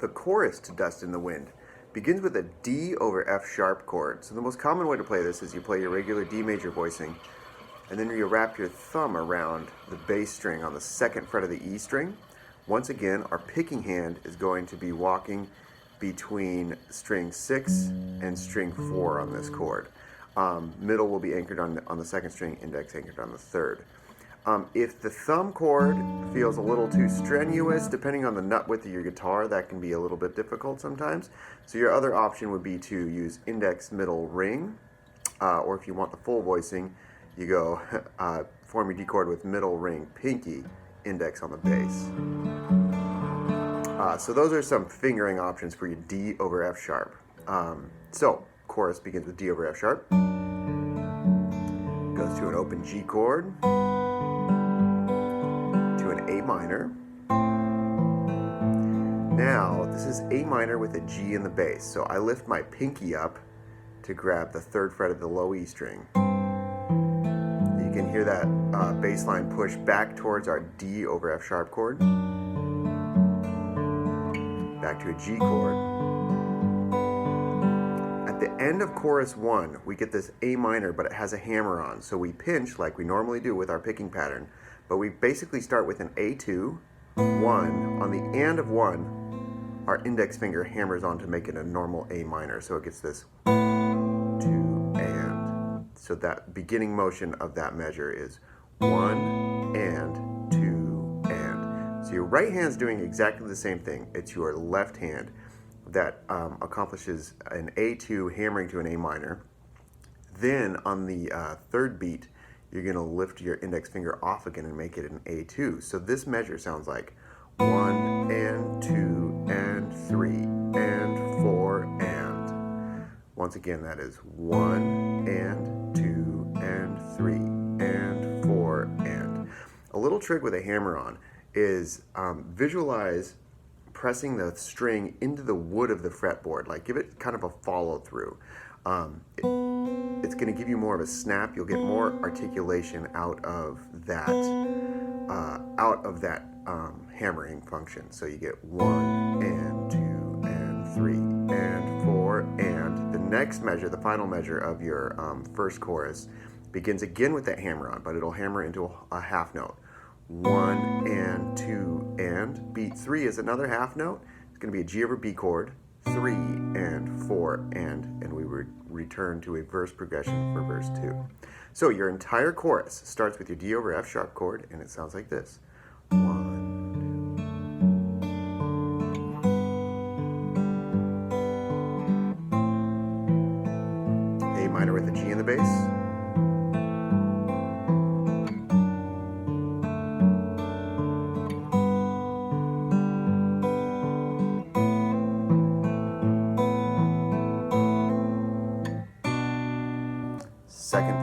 The chorus to Dust in the Wind begins with a D over F sharp chord. So the most common way to play this is you play your regular D major voicing, and then you wrap your thumb around the bass string on the second fret of the E string. Once again, our picking hand is going to be walking between string 6 and string 4 on this chord. Middle will be anchored on the second string, index anchored on the third. If the thumb chord feels a little too strenuous, depending on the nut width of your guitar, that can be a little bit difficult sometimes. So your other option would be to use index, middle, ring, or if you want the full voicing, you go form your D chord with middle, ring, pinky, index on the bass. So those are some fingering options for your D over F sharp. So chorus begins with D over F sharp, goes to an open G chord, to an A minor. Now this is A minor with a G in the bass, so I lift my pinky up to grab the third fret of the low E string. You can hear that bass line push back towards our D over F sharp chord, back to a G chord. At the end of chorus 1, we get this A minor, but it has a hammer on. So we pinch like we normally do with our picking pattern, but we basically start with an A2, 1. On the and of 1, our index finger hammers on to make it a normal A minor. So it gets this 2 and. So that beginning motion of that measure is 1 and 2 and. So your right hand's doing exactly the same thing. It's your left hand that accomplishes an A2 hammering to an A minor. Then on the third beat, you're going to lift your index finger off again and make it an A2. So this measure sounds like 1 and 2 and 3 and 4 and. Once again, that is 1 and 2 and 3 and 4 and. A little trick with a hammer on is visualize pressing the string into the wood of the fretboard, like give it kind of a follow through. It's going to give you more of a snap. You'll get more articulation out of that hammering function. So you get 1 and 2 and 3 and 4 and. The next measure, the final measure of your first chorus, begins again with that hammer on, but it'll hammer into a half note. 1 and 2 and. Beat 3 is another half note. It's going to be a G over B chord, 3 and 4 and we would return to a verse progression for verse 2. So your entire chorus starts with your D over F sharp chord, and it sounds like this. 1, A minor with a G in the bass. Second